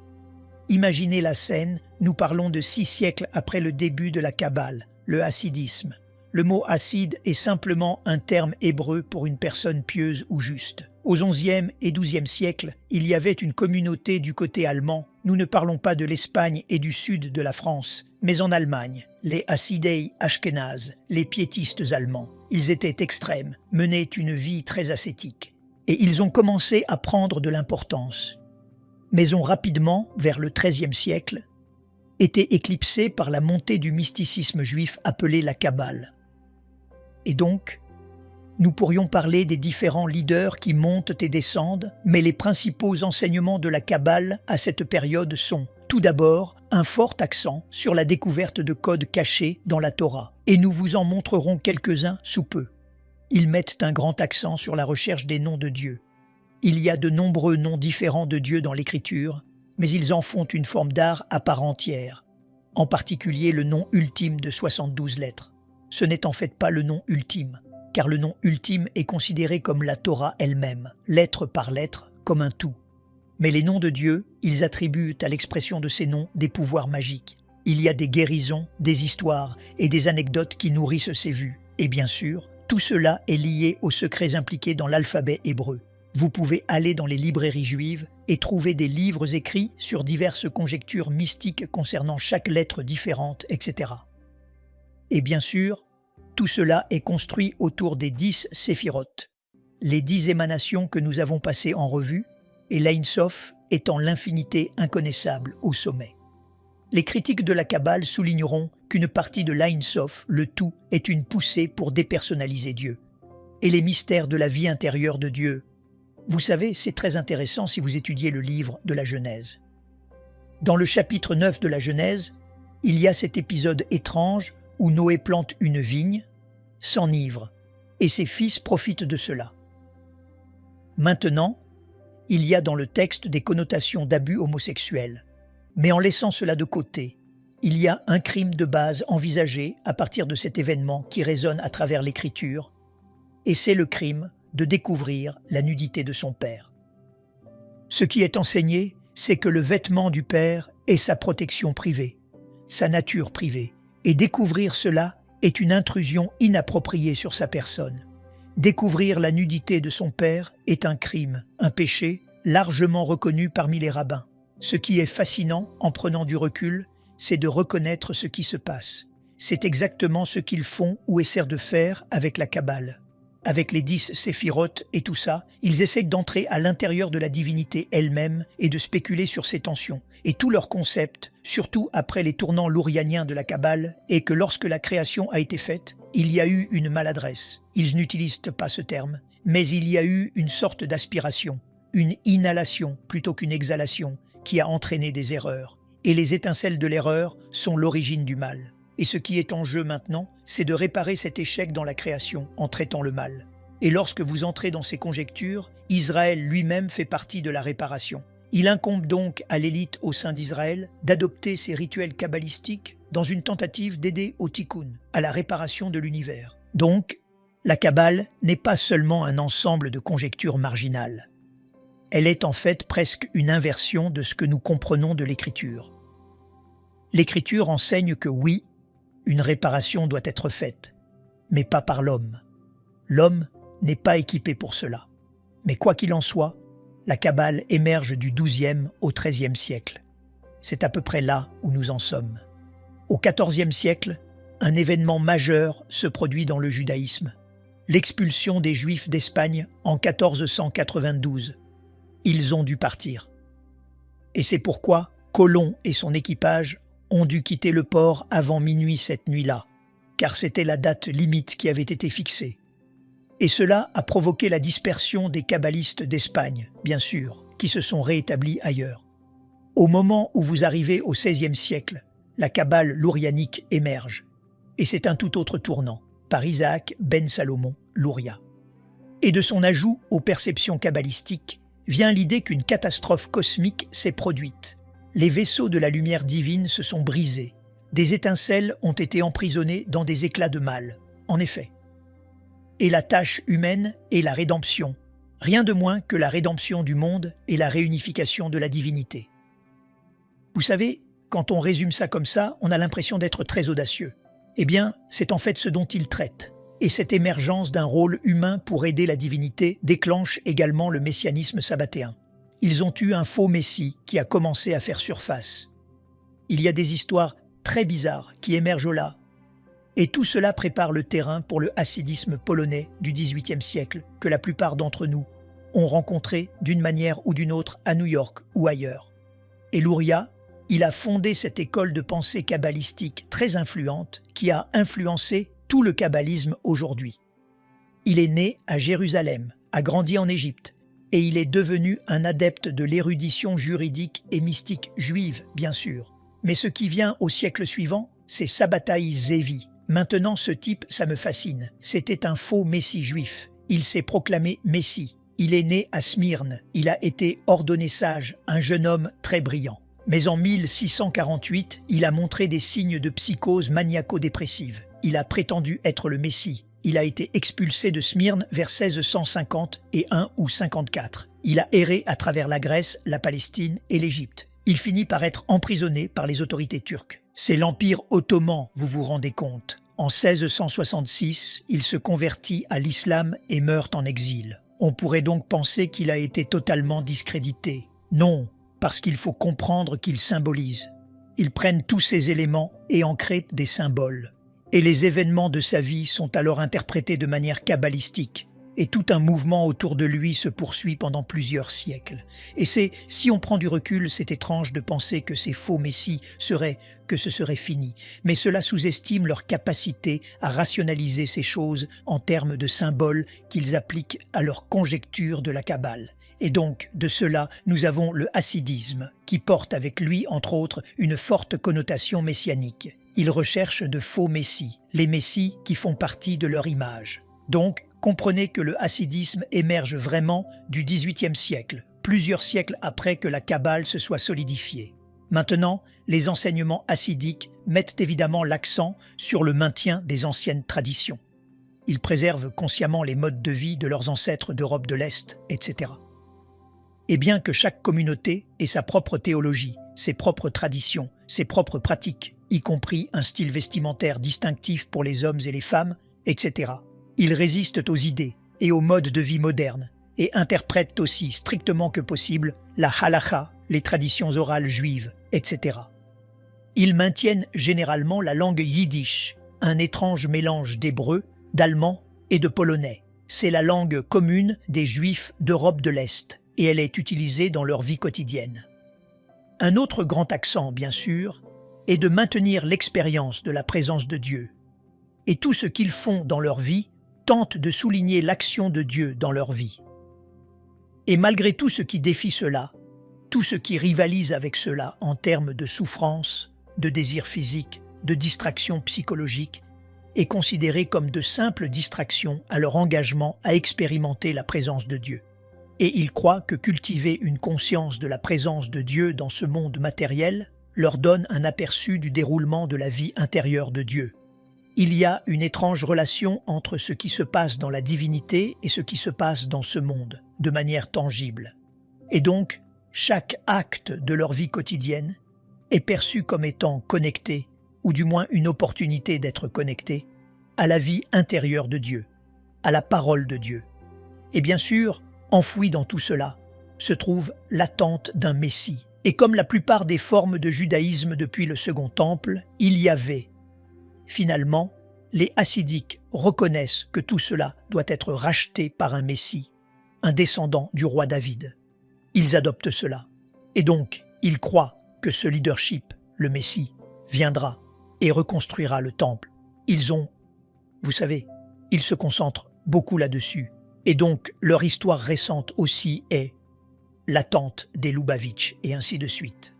Imaginez la scène, nous parlons de 6 siècles après le début de la Kabbale, le hassidisme. Le mot hasside est simplement un terme hébreu pour une personne pieuse ou juste. Aux XIe et XIIe siècles, il y avait une communauté du côté allemand. Nous ne parlons pas de l'Espagne et du sud de la France, mais en Allemagne, les Hassidei Ashkénazes, les piétistes allemands. Ils étaient extrêmes, menaient une vie très ascétique. Et ils ont commencé à prendre de l'importance. Mais ont rapidement, vers le XIIIe siècle, été éclipsés par la montée du mysticisme juif appelé la Kabbale. Et donc, nous pourrions parler des différents leaders qui montent et descendent, mais les principaux enseignements de la Kabbale à cette période sont, tout d'abord, un fort accent sur la découverte de codes cachés dans la Torah, et nous vous en montrerons quelques-uns sous peu. Ils mettent un grand accent sur la recherche des noms de Dieu. Il y a de nombreux noms différents de Dieu dans l'Écriture, mais ils en font une forme d'art à part entière, en particulier le nom ultime de 72 lettres. Ce n'est en fait pas le nom ultime, car le nom ultime est considéré comme la Torah elle-même, lettre par lettre, comme un tout. Mais les noms de Dieu, ils attribuent à l'expression de ces noms des pouvoirs magiques. Il y a des guérisons, des histoires et des anecdotes qui nourrissent ces vues. Et bien sûr, tout cela est lié aux secrets impliqués dans l'alphabet hébreu. Vous pouvez aller dans les librairies juives et trouver des livres écrits sur diverses conjectures mystiques concernant chaque lettre différente, etc. Et bien sûr, tout cela est construit autour des 10 séphirotes, les 10 émanations que nous avons passées en revue, et l'Ein Sof étant l'infinité inconnaissable au sommet. Les critiques de la Kabbale souligneront qu'une partie de l'Ein Sof, le tout, est une poussée pour dépersonnaliser Dieu. Et les mystères de la vie intérieure de Dieu, Vous savez, c'est très intéressant si vous étudiez le livre de la Genèse. Dans le chapitre 9 de la Genèse, il y a cet épisode étrange où Noé plante une vigne, s'enivre, et ses fils profitent de cela. Maintenant, il y a dans le texte des connotations d'abus homosexuels, mais en laissant cela de côté, il y a un crime de base envisagé à partir de cet événement qui résonne à travers l'Écriture, et c'est le crime de découvrir la nudité de son père. Ce qui est enseigné, c'est que le vêtement du père est sa protection privée, sa nature privée, et découvrir cela est une intrusion inappropriée sur sa personne. Découvrir la nudité de son père est un crime, un péché, largement reconnu parmi les rabbins. Ce qui est fascinant en prenant du recul, c'est de reconnaître ce qui se passe. C'est exactement ce qu'ils font ou essaient de faire avec la Kabbale. Avec les 10 séphirotes et tout ça, ils essaient d'entrer à l'intérieur de la divinité elle-même et de spéculer sur ses tensions. Et tout leur concept, surtout après les tournants lourianiens de la Kabbale, est que lorsque la création a été faite, il y a eu une maladresse. Ils n'utilisent pas ce terme, mais il y a eu une sorte d'aspiration, une inhalation plutôt qu'une exhalation, qui a entraîné des erreurs. Et les étincelles de l'erreur sont l'origine du mal. Et ce qui est en jeu maintenant, c'est de réparer cet échec dans la création en traitant le mal. Et lorsque vous entrez dans ces conjectures, Israël lui-même fait partie de la réparation. Il incombe donc à l'élite au sein d'Israël d'adopter ces rituels kabbalistiques dans une tentative d'aider au tikkun, à la réparation de l'univers. Donc, la Kabbale n'est pas seulement un ensemble de conjectures marginales. Elle est en fait presque une inversion de ce que nous comprenons de l'Écriture. L'Écriture enseigne que oui, une réparation doit être faite, mais pas par l'homme. L'homme n'est pas équipé pour cela. Mais quoi qu'il en soit, la Kabbale émerge du XIIe au XIIIe siècle. C'est à peu près là où nous en sommes. Au XIVe siècle, un événement majeur se produit dans le judaïsme. L'expulsion des Juifs d'Espagne en 1492. Ils ont dû partir. Et c'est pourquoi Colomb et son équipage ont dû quitter le port avant minuit cette nuit-là, car c'était la date limite qui avait été fixée. Et cela a provoqué la dispersion des kabbalistes d'Espagne, bien sûr, qui se sont réétablis ailleurs. Au moment où vous arrivez au XVIe siècle, la Kabbale lourianique émerge. Et c'est un tout autre tournant, par Isaac ben Salomon Louria. Et de son ajout aux perceptions kabbalistiques vient l'idée qu'une catastrophe cosmique s'est produite. Les vaisseaux de la lumière divine se sont brisés. Des étincelles ont été emprisonnées dans des éclats de mal. En effet. Et la tâche humaine est la rédemption. Rien de moins que la rédemption du monde et la réunification de la divinité. Vous savez, quand on résume ça comme ça, on a l'impression d'être très audacieux. Eh bien, c'est en fait ce dont il traite. Et cette émergence d'un rôle humain pour aider la divinité déclenche également le messianisme sabbatéen. Ils ont eu un faux messie qui a commencé à faire surface. Il y a des histoires très bizarres qui émergent là. Et tout cela prépare le terrain pour le hassidisme polonais du XVIIIe siècle que la plupart d'entre nous ont rencontré d'une manière ou d'une autre à New York ou ailleurs. Et Louria, il a fondé cette école de pensée kabbalistique très influente qui a influencé tout le kabbalisme aujourd'hui. Il est né à Jérusalem, a grandi en Égypte, et il est devenu un adepte de l'érudition juridique et mystique juive, bien sûr. Mais ce qui vient au siècle suivant, c'est Sabbatai Zevi. Maintenant, ce type, ça me fascine. C'était un faux messie juif. Il s'est proclamé messie. Il est né à Smyrne. Il a été ordonné sage, un jeune homme très brillant. Mais en 1648, il a montré des signes de psychose maniaco-dépressive. Il a prétendu être le Messie. Il a été expulsé de Smyrne vers 1650 et 1 ou 54. Il a erré à travers la Grèce, la Palestine et l'Égypte. Il finit par être emprisonné par les autorités turques. C'est l'Empire ottoman, vous vous rendez compte. En 1666, il se convertit à l'islam et meurt en exil. On pourrait donc penser qu'il a été totalement discrédité. Non, parce qu'il faut comprendre qu'il symbolise. Ils prennent tous ces éléments et en créent des symboles. Et les événements de sa vie sont alors interprétés de manière kabbalistique. Et tout un mouvement autour de lui se poursuit pendant plusieurs siècles. Et si on prend du recul, c'est étrange de penser que ces faux messies que ce serait fini. Mais cela sous-estime leur capacité à rationaliser ces choses en termes de symboles qu'ils appliquent à leur conjecture de la Kabbale. Et donc, de cela, nous avons le hassidisme, qui porte avec lui, entre autres, une forte connotation messianique. Ils recherchent de faux messies, les messies qui font partie de leur image. Donc, comprenez que le hassidisme émerge vraiment du XVIIIe siècle, plusieurs siècles après que la Kabbale se soit solidifiée. Maintenant, les enseignements hassidiques mettent évidemment l'accent sur le maintien des anciennes traditions. Ils préservent consciemment les modes de vie de leurs ancêtres d'Europe de l'Est, etc. Et bien que chaque communauté ait sa propre théologie, ses propres traditions, ses propres pratiques, y compris un style vestimentaire distinctif pour les hommes et les femmes, etc., ils résistent aux idées et aux modes de vie modernes et interprètent aussi strictement que possible la halakha, les traditions orales juives, etc. Ils maintiennent généralement la langue yiddish, un étrange mélange d'hébreu, d'allemand et de polonais. C'est la langue commune des Juifs d'Europe de l'Est et elle est utilisée dans leur vie quotidienne. Un autre grand accent, bien sûr, est de maintenir l'expérience de la présence de Dieu. Et tout ce qu'ils font dans leur vie tente de souligner l'action de Dieu dans leur vie. Et malgré tout ce qui défie cela, tout ce qui rivalise avec cela en termes de souffrance, de désir physique, de distraction psychologique, est considéré comme de simples distractions à leur engagement à expérimenter la présence de Dieu. Et ils croient que cultiver une conscience de la présence de Dieu dans ce monde matériel leur donne un aperçu du déroulement de la vie intérieure de Dieu. Il y a une étrange relation entre ce qui se passe dans la divinité et ce qui se passe dans ce monde, de manière tangible. Et donc, chaque acte de leur vie quotidienne est perçu comme étant connecté, ou du moins une opportunité d'être connecté, à la vie intérieure de Dieu, à la parole de Dieu. Et bien sûr, enfoui dans tout cela, se trouve l'attente d'un Messie. Et comme la plupart des formes de judaïsme depuis le Second Temple, il y avait. Finalement, les hassidiques reconnaissent que tout cela doit être racheté par un Messie, un descendant du roi David. Ils adoptent cela. Et donc, ils croient que ce leadership, le Messie, viendra et reconstruira le temple. Vous savez, ils se concentrent beaucoup là-dessus. Et donc, leur histoire récente aussi est l'attente des Lubavitch et ainsi de suite.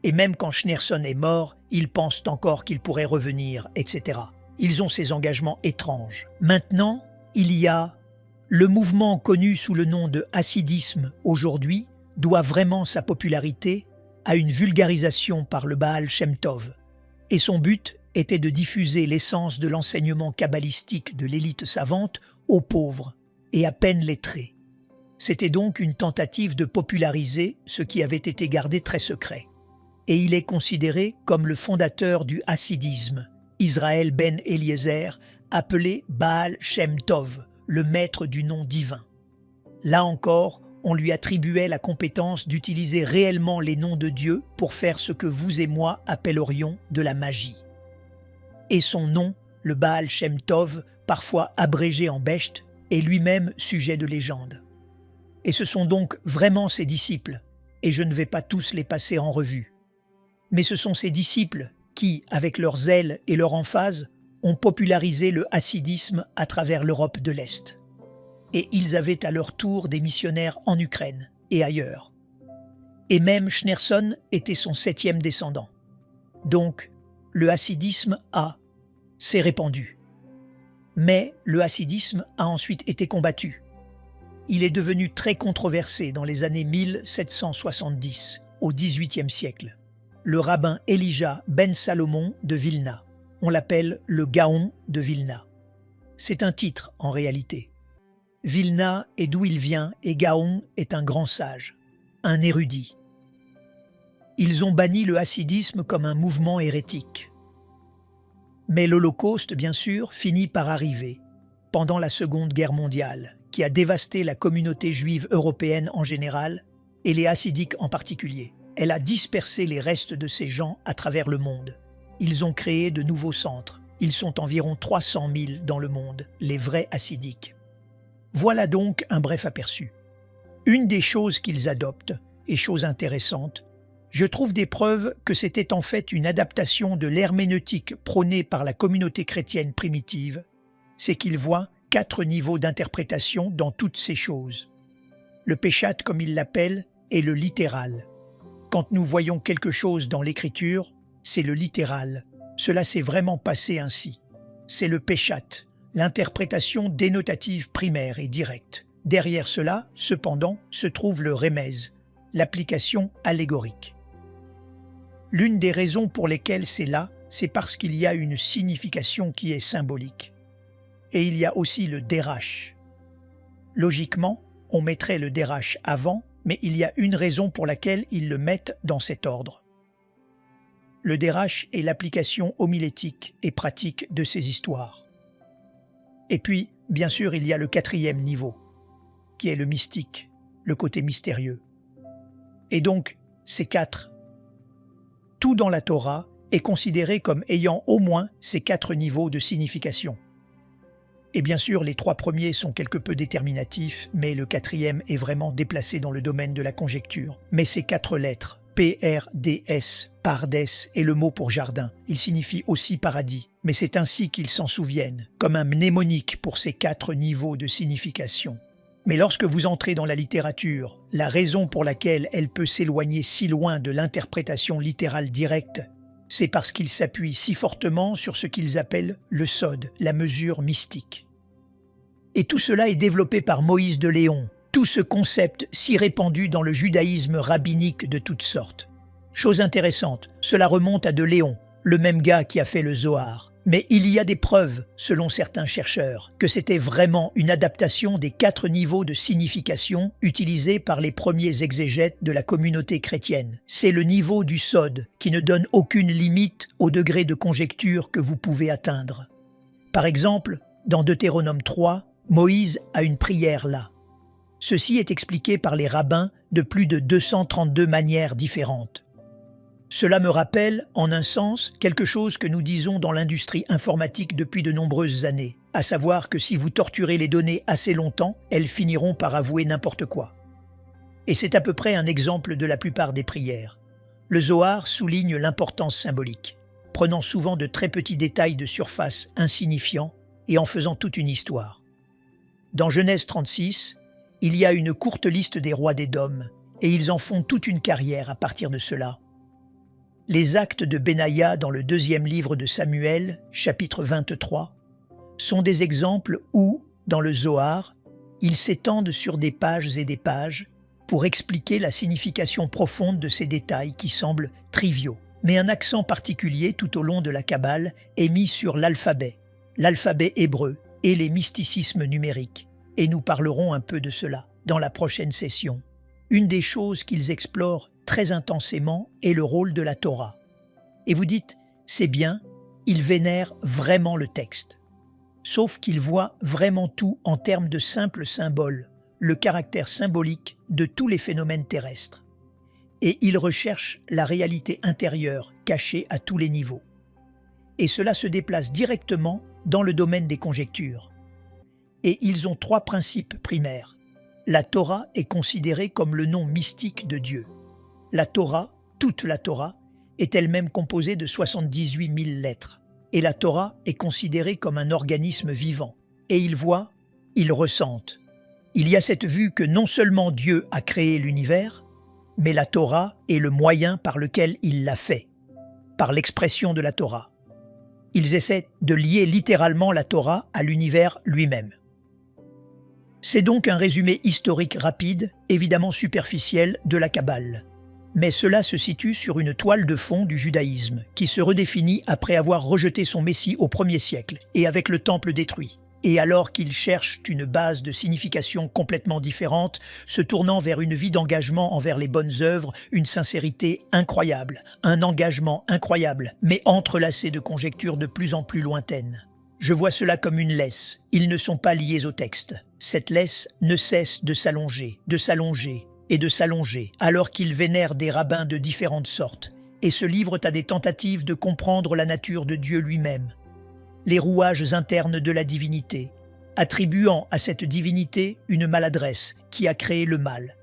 Et même quand Schneerson est mort, ils pensent encore qu'il pourrait revenir, etc. Ils ont ces engagements étranges. Maintenant, il y a le mouvement connu sous le nom de hassidisme aujourd'hui doit vraiment sa popularité à une vulgarisation par le Baal Shem Tov. Et son but était de diffuser l'essence de l'enseignement kabbalistique de l'élite savante aux pauvres et à peine lettrés. C'était donc une tentative de populariser ce qui avait été gardé très secret. Et il est considéré comme le fondateur du hassidisme, Israël ben Eliezer, appelé Baal Shem Tov, le maître du nom divin. Là encore, on lui attribuait la compétence d'utiliser réellement les noms de Dieu pour faire ce que vous et moi appellerions de la magie. Et son nom, le Baal Shem Tov, parfois abrégé en Besht, est lui-même sujet de légende. Et ce sont donc vraiment ses disciples, et je ne vais pas tous les passer en revue. Mais ce sont ces disciples qui, avec leur zèle et leur emphase, ont popularisé le hassidisme à travers l'Europe de l'Est. Et ils avaient à leur tour des missionnaires en Ukraine et ailleurs. Et même Schneerson était son 7e descendant. Donc, le hassidisme s'est répandu. Mais le hassidisme a ensuite été combattu. Il est devenu très controversé dans les années 1770, au XVIIIe siècle. Le rabbin Elijah ben Salomon de Vilna. On l'appelle le Gaon de Vilna. C'est un titre en réalité. Vilna est d'où il vient et Gaon est un grand sage, un érudit. Ils ont banni le hassidisme comme un mouvement hérétique. Mais l'Holocauste, bien sûr, finit par arriver, pendant la Seconde Guerre mondiale, qui a dévasté la communauté juive européenne en général et les hassidiques en particulier. Elle a dispersé les restes de ces gens à travers le monde. Ils ont créé de nouveaux centres. Ils sont environ 300 000 dans le monde, les vrais hassidiques. Voilà donc un bref aperçu. Une des choses qu'ils adoptent, et chose intéressante, je trouve des preuves que c'était en fait une adaptation de l'herméneutique prônée par la communauté chrétienne primitive, c'est qu'ils voient 4 niveaux d'interprétation dans toutes ces choses. Le peshat, comme il l'appelle, est le littéral. Quand nous voyons quelque chose dans l'écriture, c'est le littéral. Cela s'est vraiment passé ainsi. C'est le peshat, l'interprétation dénotative primaire et directe. Derrière cela, cependant, se trouve le remez, l'application allégorique. L'une des raisons pour lesquelles c'est là, c'est parce qu'il y a une signification qui est symbolique. Et il y a aussi le dérash. Logiquement, on mettrait le dérash avant, mais il y a une raison pour laquelle ils le mettent dans cet ordre. Le dérash est l'application homilétique et pratique de ces histoires. Et puis, bien sûr, il y a le 4e niveau, qui est le mystique, le côté mystérieux. Et donc, ces 4, tout dans la Torah est considéré comme ayant au moins ces 4 niveaux de signification. Et bien sûr, les 3 premiers sont quelque peu déterminatifs, mais le 4e est vraiment déplacé dans le domaine de la conjecture. Mais ces 4 lettres, P-R-D-S, Pardes, est le mot pour jardin. Il signifie aussi paradis, mais c'est ainsi qu'ils s'en souviennent, comme un mnémonique pour ces 4 niveaux de signification. Mais lorsque vous entrez dans la littérature, la raison pour laquelle elle peut s'éloigner si loin de l'interprétation littérale directe, c'est parce qu'ils s'appuient si fortement sur ce qu'ils appellent le sod, la mesure mystique. Et tout cela est développé par Moïse de Léon, tout ce concept si répandu dans le judaïsme rabbinique de toutes sortes. Chose intéressante, cela remonte à de Léon, le même gars qui a fait le Zohar. Mais il y a des preuves, selon certains chercheurs, que c'était vraiment une adaptation des 4 niveaux de signification utilisés par les premiers exégètes de la communauté chrétienne. C'est le niveau du sod, qui ne donne aucune limite au degré de conjecture que vous pouvez atteindre. Par exemple, dans Deutéronome 3, Moïse a une prière là. Ceci est expliqué par les rabbins de plus de 232 manières différentes. Cela me rappelle, en un sens, quelque chose que nous disons dans l'industrie informatique depuis de nombreuses années, à savoir que si vous torturez les données assez longtemps, elles finiront par avouer n'importe quoi. Et c'est à peu près un exemple de la plupart des prières. Le Zohar souligne l'importance symbolique, prenant souvent de très petits détails de surface insignifiants et en faisant toute une histoire. Dans Genèse 36, il y a une courte liste des rois d'Édom, et ils en font toute une carrière à partir de cela. Les actes de Benaïa dans le 2e livre de Samuel, chapitre 23, sont des exemples où, dans le Zohar, ils s'étendent sur des pages et des pages pour expliquer la signification profonde de ces détails qui semblent triviaux. Mais un accent particulier tout au long de la Kabbale est mis sur l'alphabet hébreu et les mysticismes numériques, et nous parlerons un peu de cela dans la prochaine session. Une des choses qu'ils explorent très intensément est le rôle de la Torah. Et vous dites, c'est bien, ils vénèrent vraiment le texte. Sauf qu'ils voient vraiment tout en termes de simples symboles, le caractère symbolique de tous les phénomènes terrestres. Et ils recherchent la réalité intérieure cachée à tous les niveaux. Et cela se déplace directement dans le domaine des conjectures. Et ils ont 3 principes primaires. La Torah est considérée comme le nom mystique de Dieu. La Torah, toute la Torah, est elle-même composée de 78 000 lettres. Et la Torah est considérée comme un organisme vivant. Et ils voient, ils ressentent. Il y a cette vue que non seulement Dieu a créé l'univers, mais la Torah est le moyen par lequel il l'a fait, par l'expression de la Torah. Ils essaient de lier littéralement la Torah à l'univers lui-même. C'est donc un résumé historique rapide, évidemment superficiel, de la Kabbale. Mais cela se situe sur une toile de fond du judaïsme, qui se redéfinit après avoir rejeté son Messie au 1er siècle, et avec le temple détruit. Et alors qu'ils cherchent une base de signification complètement différente, se tournant vers une vie d'engagement envers les bonnes œuvres, une sincérité incroyable, un engagement incroyable, mais entrelacé de conjectures de plus en plus lointaines. Je vois cela comme une laisse. Ils ne sont pas liés au texte. Cette laisse ne cesse de s'allonger et de s'allonger, alors qu'ils vénèrent des rabbins de différentes sortes, et se livrent à des tentatives de comprendre la nature de Dieu lui-même, les rouages internes de la divinité, attribuant à cette divinité une maladresse qui a créé le mal,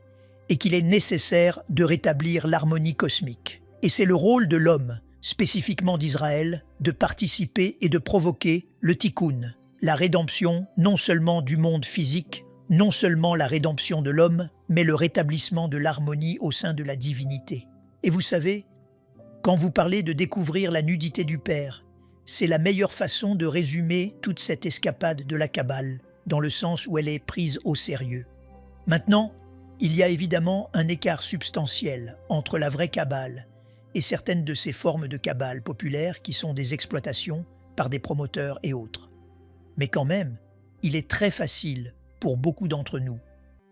et qu'il est nécessaire de rétablir l'harmonie cosmique. Et c'est le rôle de l'homme, spécifiquement d'Israël, de participer et de provoquer le tikkun, la rédemption non seulement du monde physique, non seulement la rédemption de l'homme, mais le rétablissement de l'harmonie au sein de la divinité. Et vous savez, quand vous parlez de découvrir la nudité du Père, c'est la meilleure façon de résumer toute cette escapade de la Kabbale, dans le sens où elle est prise au sérieux. Maintenant, il y a évidemment un écart substantiel entre la vraie Kabbale et certaines de ces formes de Kabbale populaires qui sont des exploitations par des promoteurs et autres. Mais quand même, il est très facile pour beaucoup d'entre nous,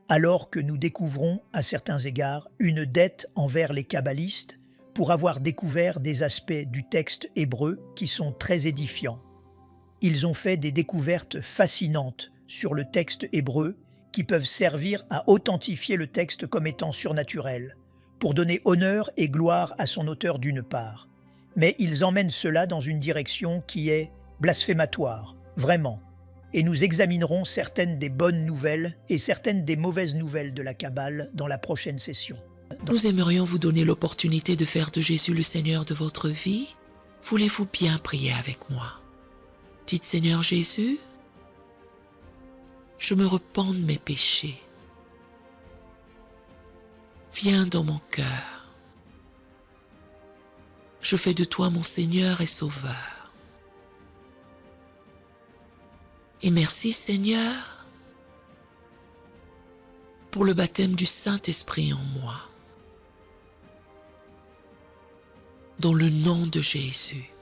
alors que nous découvrons à certains égards une dette envers les kabbalistes pour avoir découvert des aspects du texte hébreu qui sont très édifiants. Ils ont fait des découvertes fascinantes sur le texte hébreu qui peuvent servir à authentifier le texte comme étant surnaturel, pour donner honneur et gloire à son auteur d'une part. Mais ils emmènent cela dans une direction qui est blasphématoire, vraiment. Et nous examinerons certaines des bonnes nouvelles et certaines des mauvaises nouvelles de la Kabbale dans la prochaine session. Nous aimerions vous donner l'opportunité de faire de Jésus le Seigneur de votre vie. Voulez-vous bien prier avec moi? Dites Seigneur Jésus, je me repens de mes péchés. Viens dans mon cœur. Je fais de toi mon Seigneur et Sauveur. Et merci Seigneur pour le baptême du Saint-Esprit en moi. Dans le nom de Jésus.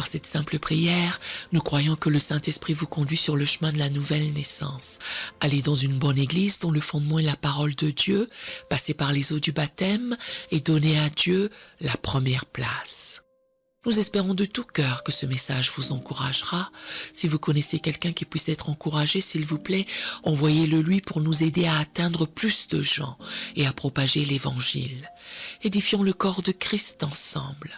Par cette simple prière, nous croyons que le Saint-Esprit vous conduit sur le chemin de la nouvelle naissance. Allez dans une bonne église dont le fondement est la parole de Dieu, passez par les eaux du baptême et donnez à Dieu la première place. Nous espérons de tout cœur que ce message vous encouragera. Si vous connaissez quelqu'un qui puisse être encouragé, s'il vous plaît, envoyez-le lui pour nous aider à atteindre plus de gens et à propager l'Évangile. Édifions le corps de Christ ensemble.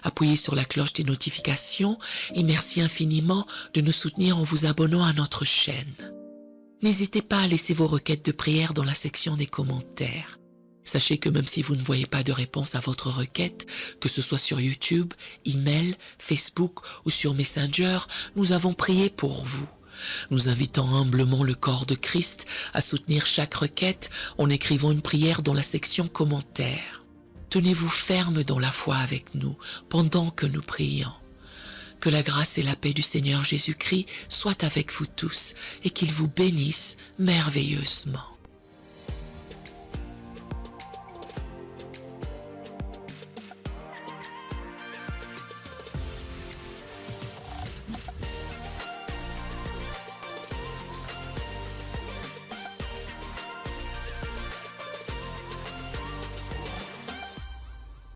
Appuyez sur la cloche des notifications et merci infiniment de nous soutenir en vous abonnant à notre chaîne. N'hésitez pas à laisser vos requêtes de prière dans la section des commentaires. Sachez que même si vous ne voyez pas de réponse à votre requête, que ce soit sur YouTube, email, Facebook ou sur Messenger, nous avons prié pour vous. Nous invitons humblement le corps de Christ à soutenir chaque requête en écrivant une prière dans la section commentaires. Tenez-vous ferme dans la foi avec nous pendant que nous prions. Que la grâce et la paix du Seigneur Jésus-Christ soient avec vous tous et qu'il vous bénisse merveilleusement.